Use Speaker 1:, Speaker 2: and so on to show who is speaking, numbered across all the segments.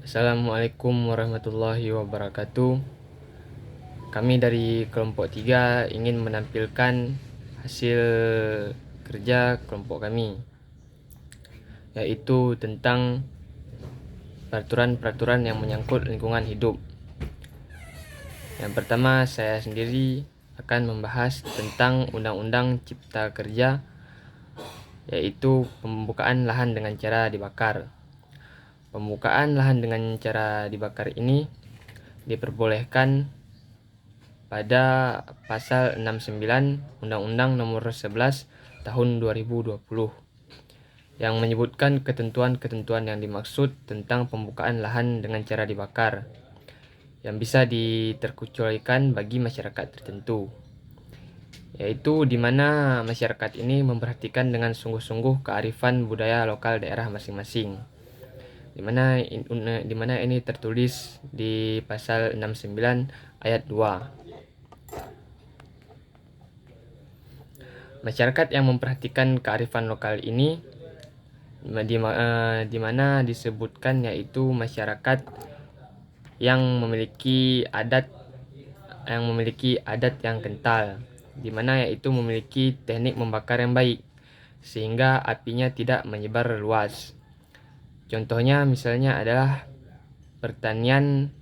Speaker 1: Assalamualaikum warahmatullahi wabarakatuh. Kami dari kelompok 3 ingin menampilkan hasil kerja kelompok kami, yaitu tentang peraturan-peraturan yang menyangkut lingkungan hidup. Yang pertama, saya sendiri akan membahas tentang Undang-Undang Cipta Kerja, yaitu pembukaan lahan dengan cara dibakar. Pembukaan lahan dengan cara dibakar ini diperbolehkan pada pasal 69 Undang-Undang Nomor 11 Tahun 2020 yang menyebutkan ketentuan-ketentuan yang dimaksud tentang pembukaan lahan dengan cara dibakar yang bisa diterkecualikan bagi masyarakat tertentu, yaitu di mana masyarakat ini memperhatikan dengan sungguh-sungguh kearifan budaya lokal daerah masing-masing, di mana ini tertulis di pasal 69 ayat 2. Masyarakat yang memperhatikan kearifan lokal ini di mana disebutkan yaitu masyarakat yang memiliki adat yang kental, di mana yaitu memiliki teknik membakar yang baik sehingga apinya tidak menyebar luas. Contohnya misalnya adalah pertanian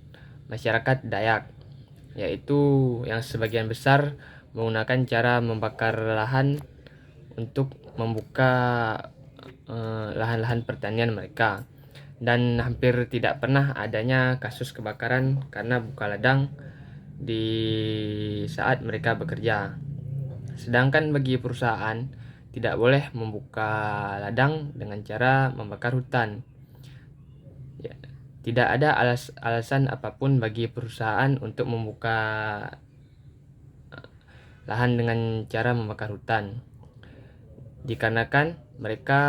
Speaker 1: masyarakat Dayak, yaitu yang sebagian besar menggunakan cara membakar lahan untuk membuka lahan-lahan pertanian mereka, dan hampir tidak pernah adanya kasus kebakaran karena buka ladang di saat mereka bekerja. Sedangkan bagi perusahaan tidak boleh membuka ladang dengan cara membakar hutan. Tidak ada alasan apapun bagi perusahaan untuk membuka lahan dengan cara membakar hutan, dikarenakan mereka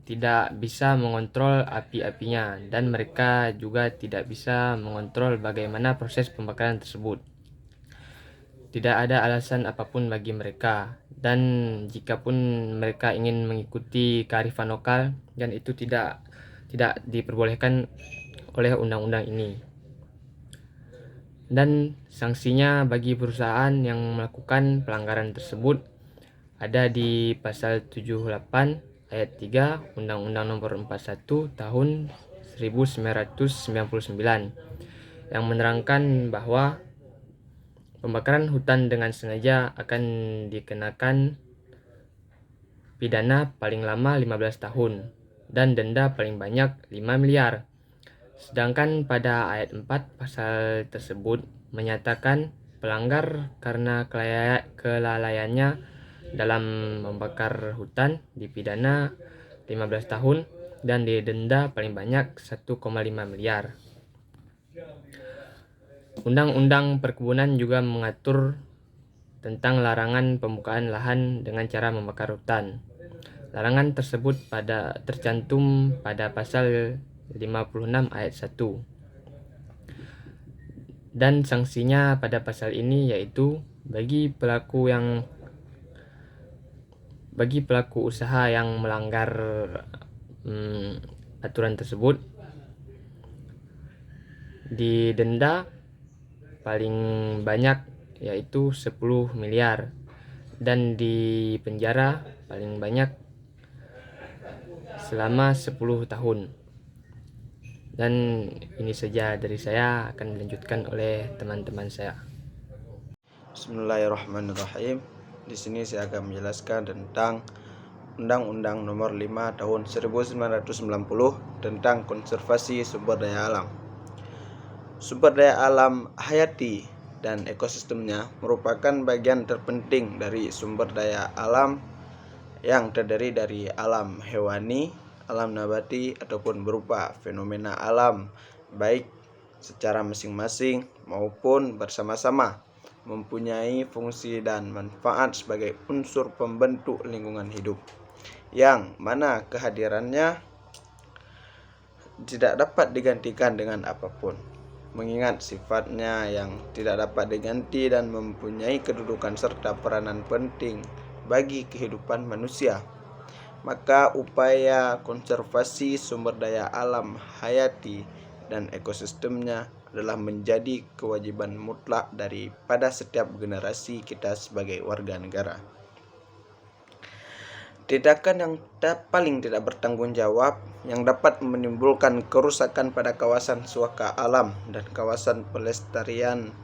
Speaker 1: tidak bisa mengontrol api-apinya dan mereka juga tidak bisa mengontrol bagaimana proses pembakaran tersebut. Tidak ada alasan apapun bagi mereka, dan jikapun mereka ingin mengikuti kearifan lokal, dan itu tidak diperbolehkan oleh undang-undang ini. Dan sanksinya bagi perusahaan yang melakukan pelanggaran tersebut ada di pasal 78 ayat 3 Undang-Undang Nomor 41 Tahun 1999 yang menerangkan bahwa pembakaran hutan dengan sengaja akan dikenakan pidana paling lama 15 tahun dan denda paling banyak 5 miliar. Sedangkan pada ayat 4 pasal tersebut menyatakan pelanggar karena kelalaiannya dalam membakar hutan dipidana 15 tahun dan didenda paling banyak 1,5 miliar. Undang-undang perkebunan juga mengatur tentang larangan pembukaan lahan dengan cara membakar hutan. Larangan tersebut tercantum pada pasal 56 ayat 1. Dan sanksinya pada pasal ini yaitu bagi pelaku usaha yang melanggar aturan tersebut didenda paling banyak yaitu 10 miliar dan dipenjara paling banyak selama 10 tahun. Dan ini saja dari saya, akan dilanjutkan oleh teman-teman saya.
Speaker 2: Bismillahirrahmanirrahim. Di sini saya akan menjelaskan tentang Undang-Undang Nomor 5 Tahun 1990 tentang konservasi sumber daya alam. Sumber daya alam hayati dan ekosistemnya merupakan bagian terpenting dari sumber daya alam yang terdiri dari alam hewani, alam nabati, ataupun berupa fenomena alam, baik secara masing-masing maupun bersama-sama, mempunyai fungsi dan manfaat sebagai unsur pembentuk lingkungan hidup, yang mana kehadirannya tidak dapat digantikan dengan apapun, mengingat sifatnya yang tidak dapat diganti dan mempunyai kedudukan serta peranan penting bagi kehidupan manusia. Maka upaya konservasi sumber daya alam hayati dan ekosistemnya adalah menjadi kewajiban mutlak daripada setiap generasi kita sebagai warga negara. Tindakan yang paling tidak bertanggung jawab yang dapat menimbulkan kerusakan pada kawasan suaka alam dan kawasan pelestarian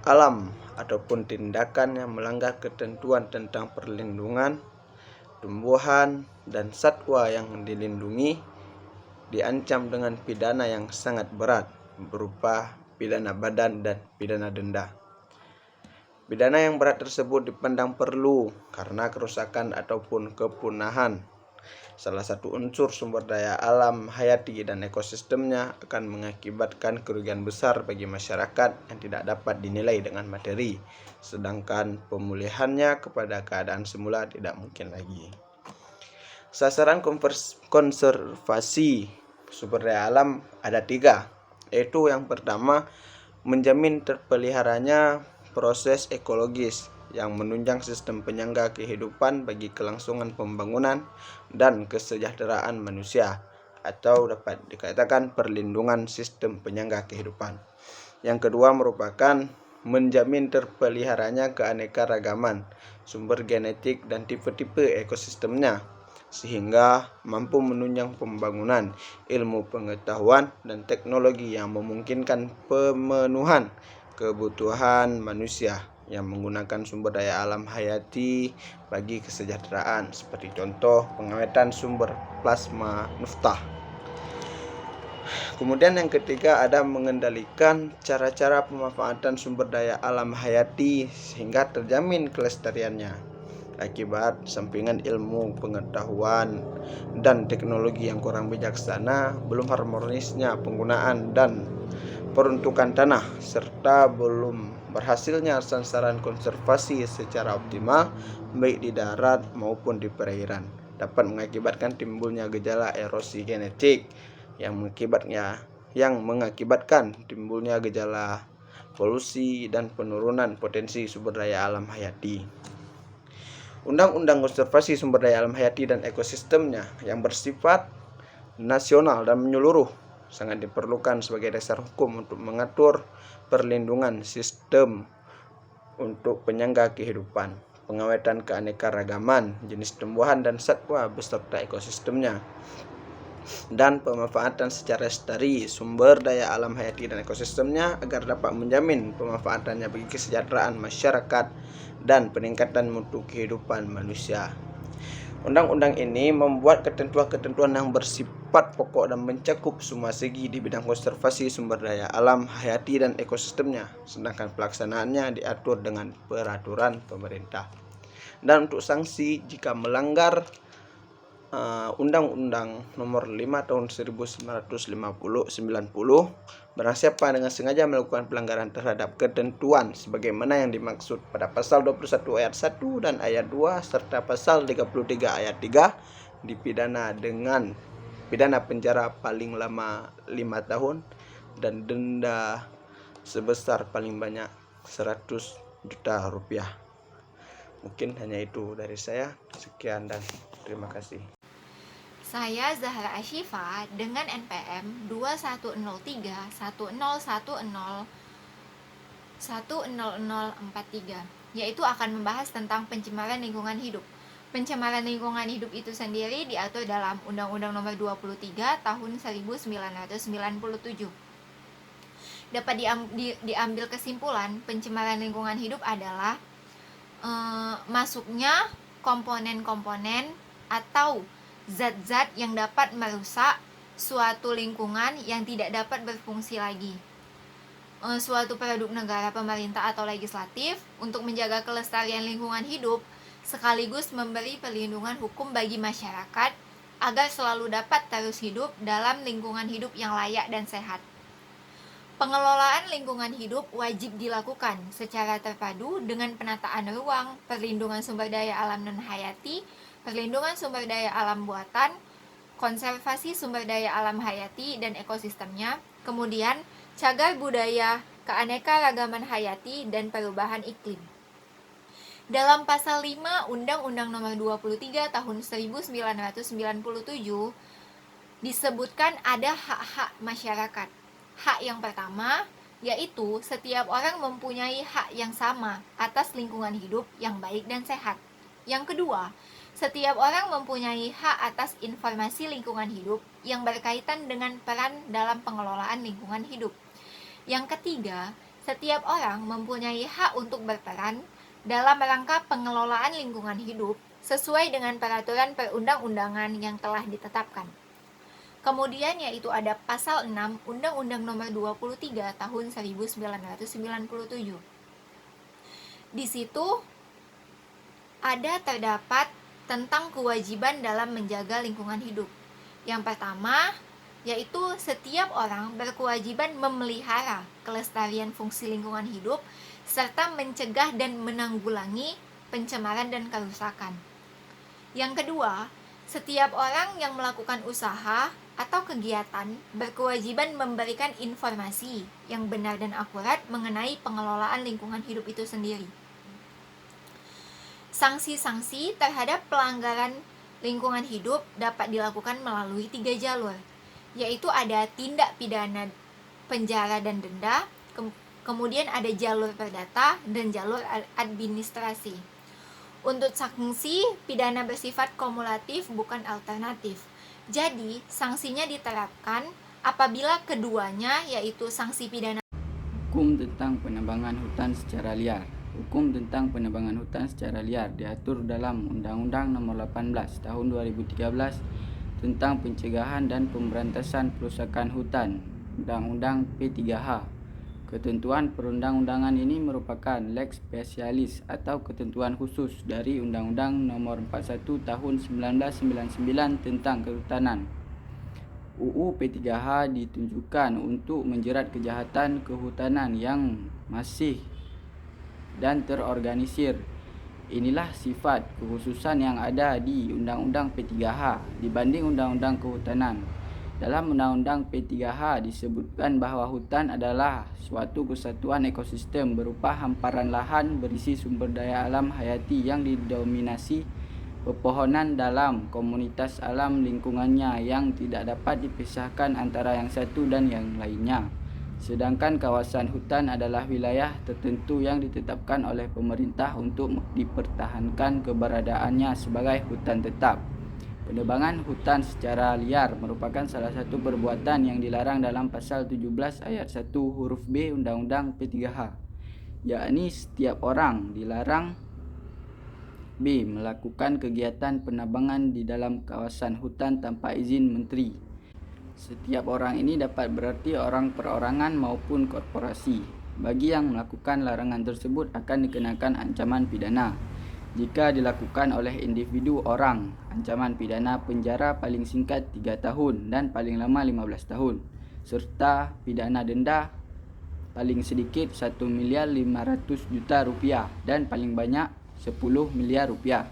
Speaker 2: alam ataupun tindakan yang melanggar ketentuan tentang perlindungan tumbuhan dan satwa yang dilindungi diancam dengan pidana yang sangat berat berupa pidana badan dan pidana denda. Pidana yang berat tersebut dipandang perlu karena kerusakan ataupun kepunahan salah satu unsur sumber daya alam hayati dan ekosistemnya akan mengakibatkan kerugian besar bagi masyarakat yang tidak dapat dinilai dengan materi, sedangkan pemulihannya kepada keadaan semula tidak mungkin lagi. Sasaran konservasi sumber daya alam ada 3, yaitu yang pertama, menjamin terpeliharanya proses ekologis yang menunjang sistem penyangga kehidupan bagi kelangsungan pembangunan dan kesejahteraan manusia, atau dapat dikatakan perlindungan sistem penyangga kehidupan. Yang kedua merupakan menjamin terpeliharanya keanekaragaman sumber genetik dan tipe-tipe ekosistemnya, sehingga mampu menunjang pembangunan ilmu pengetahuan dan teknologi yang memungkinkan pemenuhan kebutuhan manusia yang menggunakan sumber daya alam hayati bagi kesejahteraan, seperti contoh pengawetan sumber plasma nuftah. Kemudian yang ketiga ada mengendalikan cara-cara pemanfaatan sumber daya alam hayati sehingga terjamin kelestariannya akibat sampingan ilmu pengetahuan dan teknologi yang kurang bijaksana, belum harmonisnya penggunaan dan peruntukan tanah, serta belum berhasilnya sasaran konservasi secara optimal baik di darat maupun di perairan, dapat mengakibatkan timbulnya gejala erosi genetik yang mengakibatkan timbulnya gejala polusi dan penurunan potensi sumber daya alam hayati. Undang-Undang Konservasi Sumber Daya Alam Hayati dan Ekosistemnya yang bersifat nasional dan menyeluruh sangat diperlukan sebagai dasar hukum untuk mengatur perlindungan sistem untuk penyangga kehidupan, pengawetan keanekaragaman jenis tumbuhan dan satwa beserta ekosistemnya, dan pemanfaatan secara lestari sumber daya alam hayati dan ekosistemnya agar dapat menjamin pemanfaatannya bagi kesejahteraan masyarakat dan peningkatan mutu kehidupan manusia. Undang-undang ini membuat ketentuan-ketentuan yang bersifat pokok dan mencakup semua segi di bidang konservasi sumber daya alam hayati dan ekosistemnya, sedangkan pelaksanaannya diatur dengan peraturan pemerintah. Dan untuk sanksi jika melanggar Undang-Undang Nomor 5 Tahun 1990 barang siapa dengan sengaja melakukan pelanggaran terhadap ketentuan sebagaimana yang dimaksud pada pasal 21 ayat 1 dan ayat 2 serta pasal 33 ayat 3 dipidana dengan pidana penjara paling lama 5 tahun dan denda sebesar paling banyak 100 juta rupiah. Mungkin hanya itu dari saya. Sekian dan terima kasih.
Speaker 3: Saya Zahra Ashifa dengan NPM 210310101043, yaitu akan membahas tentang pencemaran lingkungan hidup. Pencemaran lingkungan hidup itu sendiri diatur dalam Undang-Undang Nomor 23 Tahun 1997. Dapat diambil kesimpulan pencemaran lingkungan hidup adalah masuknya komponen-komponen atau zat-zat yang dapat merusak suatu lingkungan yang tidak dapat berfungsi lagi. Suatu produk negara, pemerintah atau legislatif untuk menjaga kelestarian lingkungan hidup sekaligus memberi perlindungan hukum bagi masyarakat agar selalu dapat terus hidup dalam lingkungan hidup yang layak dan sehat. Pengelolaan lingkungan hidup wajib dilakukan secara terpadu dengan penataan ruang, perlindungan sumber daya alam non-hayati, perlindungan sumber daya alam buatan, konservasi sumber daya alam hayati dan ekosistemnya, kemudian cagar budaya, keanekaragaman hayati, dan perubahan iklim. Dalam pasal 5 Undang-Undang Nomor 23 Tahun 1997 disebutkan ada hak-hak masyarakat. Hak yang pertama yaitu setiap orang mempunyai hak yang sama atas lingkungan hidup yang baik dan sehat. Yang kedua, setiap orang mempunyai hak atas informasi lingkungan hidup yang berkaitan dengan peran dalam pengelolaan lingkungan hidup. Yang ketiga, setiap orang mempunyai hak untuk berperan dalam rangka pengelolaan lingkungan hidup sesuai dengan peraturan perundang-undangan yang telah ditetapkan. Kemudian yaitu ada pasal 6 Undang-Undang Nomor 23 Tahun 1997. Di situ ada terdapat tentang kewajiban dalam menjaga lingkungan hidup. Yang pertama, yaitu setiap orang berkewajiban memelihara kelestarian fungsi lingkungan hidup serta mencegah dan menanggulangi pencemaran dan kerusakan. Yang kedua, setiap orang yang melakukan usaha atau kegiatan berkewajiban memberikan informasi yang benar dan akurat mengenai pengelolaan lingkungan hidup itu sendiri. Sanksi-sanksi terhadap pelanggaran lingkungan hidup dapat dilakukan melalui 3 jalur, yaitu ada tindak pidana penjara dan denda, kemudian ada jalur perdata dan jalur administrasi. Untuk sanksi, pidana bersifat kumulatif bukan alternatif. Jadi, sanksinya diterapkan apabila keduanya yaitu sanksi pidana.
Speaker 4: Hukum tentang penebangan hutan secara liar. Hukum tentang penebangan hutan secara liar diatur dalam Undang-Undang Nomor 18 Tahun 2013 tentang pencegahan dan pemberantasan perusakan hutan, Undang-Undang P3H. Ketentuan perundang-undangan ini merupakan lex specialis atau ketentuan khusus dari Undang-Undang Nomor 41 Tahun 1999 tentang Kehutanan. UU P3H ditunjukkan untuk menjerat kejahatan kehutanan yang masih dan terorganisir. Inilah sifat kekhususan yang ada di Undang-Undang P3H dibanding Undang-Undang Kehutanan. Dalam Undang-Undang P3H disebutkan bahawa hutan adalah suatu kesatuan ekosistem berupa hamparan lahan berisi sumber daya alam hayati yang didominasi pepohonan dalam komunitas alam lingkungannya yang tidak dapat dipisahkan antara yang satu dan yang lainnya. Sedangkan kawasan hutan adalah wilayah tertentu yang ditetapkan oleh pemerintah untuk dipertahankan keberadaannya sebagai hutan tetap. Penebangan hutan secara liar merupakan salah satu perbuatan yang dilarang dalam pasal 17 ayat 1 huruf B Undang-Undang P3H, yakni setiap orang dilarang B. Melakukan kegiatan penebangan di dalam kawasan hutan tanpa izin menteri. Setiap orang ini dapat berarti orang perorangan maupun korporasi. Bagi yang melakukan larangan tersebut akan dikenakan ancaman pidana. Jika dilakukan oleh individu orang, ancaman pidana penjara paling singkat 3 tahun dan paling lama 15 tahun, serta pidana denda paling sedikit 1.500.000.000 rupiah dan paling banyak 10 miliar rupiah.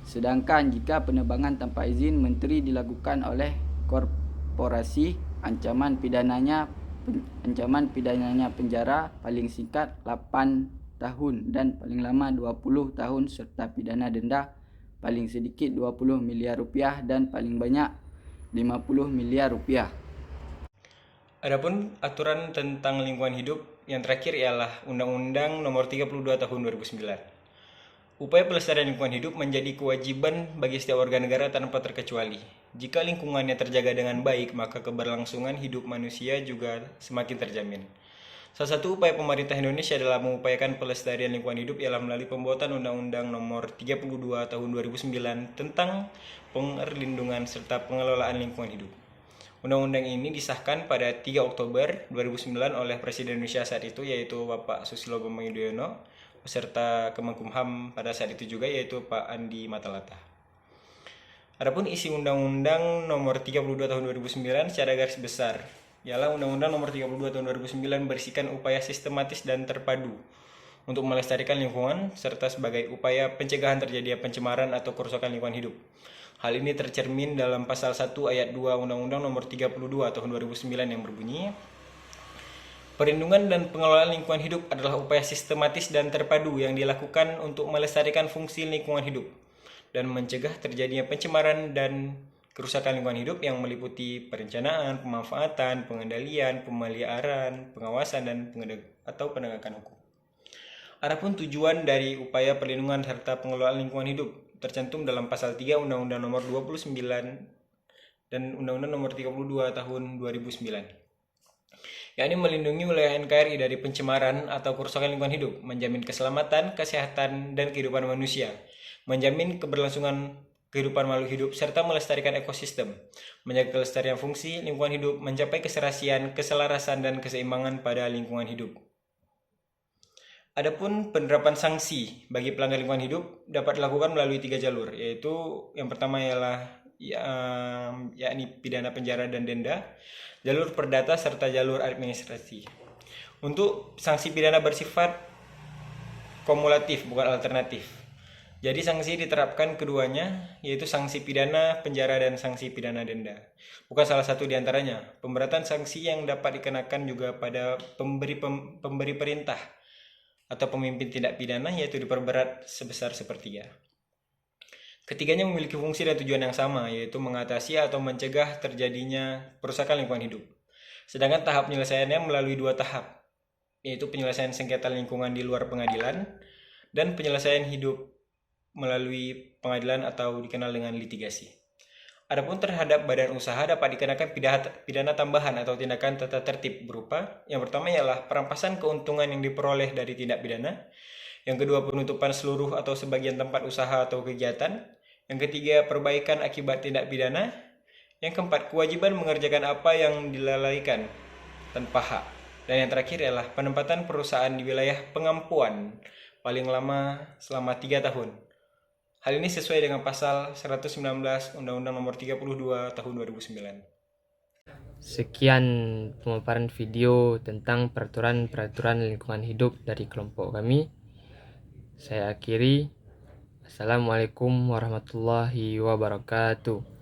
Speaker 4: Sedangkan jika penebangan tanpa izin menteri dilakukan oleh korporasi, ancaman pidananya penjara paling singkat 8 tahun dan paling lama 20 tahun serta pidana denda paling sedikit 20 miliar rupiah dan paling banyak 50 miliar rupiah.
Speaker 5: Adapun aturan tentang lingkungan hidup yang terakhir ialah Undang-Undang Nomor 32 Tahun 2009. Upaya pelestarian lingkungan hidup menjadi kewajiban bagi setiap warga negara tanpa terkecuali. Jika lingkungannya terjaga dengan baik, maka keberlangsungan hidup manusia juga semakin terjamin. Salah satu upaya pemerintah Indonesia dalam mengupayakan pelestarian lingkungan hidup ialah melalui pembuatan Undang-Undang Nomor 32 Tahun 2009 tentang perlindungan serta pengelolaan lingkungan hidup. Undang-undang ini disahkan pada 3 Oktober 2009 oleh Presiden Indonesia saat itu, yaitu Bapak Susilo Bambang Yudhoyono, beserta Kemenkumham pada saat itu juga, yaitu Pak Andi Matalata. Adapun isi Undang-Undang Nomor 32 Tahun 2009 secara garis besar ialah Undang-Undang Nomor 32 Tahun 2009 berisikan upaya sistematis dan terpadu untuk melestarikan lingkungan serta sebagai upaya pencegahan terjadinya pencemaran atau kerusakan lingkungan hidup. Hal ini tercermin dalam pasal 1 ayat 2 Undang-Undang Nomor 32 Tahun 2009 yang berbunyi, perlindungan dan pengelolaan lingkungan hidup adalah upaya sistematis dan terpadu yang dilakukan untuk melestarikan fungsi lingkungan hidup dan mencegah terjadinya pencemaran dan kerusakan lingkungan hidup yang meliputi perencanaan, pemanfaatan, pengendalian, pemeliharaan, pengawasan, dan penegakan hukum. Adapun tujuan dari upaya perlindungan serta pengelolaan lingkungan hidup tercantum dalam pasal 3 Undang-Undang Nomor 29 dan Undang-Undang Nomor 32 Tahun 2009. Yakni melindungi wilayah NKRI dari pencemaran atau kerusakan lingkungan hidup, menjamin keselamatan, kesehatan, dan kehidupan manusia, menjamin keberlangsungan kehidupan makhluk hidup, serta melestarikan ekosistem, menjaga kelestarian fungsi lingkungan hidup, mencapai keserasian, keselarasan, dan keseimbangan pada lingkungan hidup. Adapun penerapan sanksi bagi pelanggar lingkungan hidup dapat dilakukan melalui 3 jalur, yaitu yang pertama ialah yakni pidana penjara dan denda, jalur perdata, serta jalur administrasi. Untuk sanksi pidana bersifat kumulatif, bukan alternatif. Jadi sanksi diterapkan keduanya, yaitu sanksi pidana penjara dan sanksi pidana denda. Bukan salah satu di antaranya. Pemberatan sanksi yang dapat dikenakan juga pada pemberi perintah atau pemimpin tindak pidana, yaitu diperberat sebesar 1/3. Ketiganya memiliki fungsi dan tujuan yang sama, yaitu mengatasi atau mencegah terjadinya perusakan lingkungan hidup. Sedangkan tahap penyelesaiannya melalui 2 tahap, yaitu penyelesaian sengketa lingkungan di luar pengadilan dan penyelesaian hidup melalui pengadilan atau dikenal dengan litigasi. Adapun terhadap badan usaha dapat dikenakan pidana tambahan atau tindakan tata tertib berupa yang pertama ialah perampasan keuntungan yang diperoleh dari tindak pidana, yang kedua penutupan seluruh atau sebagian tempat usaha atau kegiatan, yang ketiga perbaikan akibat tindak pidana, yang keempat kewajiban mengerjakan apa yang dilalaikan tanpa hak, dan yang terakhir ialah penempatan perusahaan di wilayah pengampuan paling lama selama 3 tahun. Hal ini sesuai dengan pasal 119 Undang-Undang Nomor 32 Tahun 2009.
Speaker 1: Sekian pemaparan video tentang peraturan-peraturan lingkungan hidup dari kelompok kami. Saya akhiri. Assalamualaikum warahmatullahi wabarakatuh.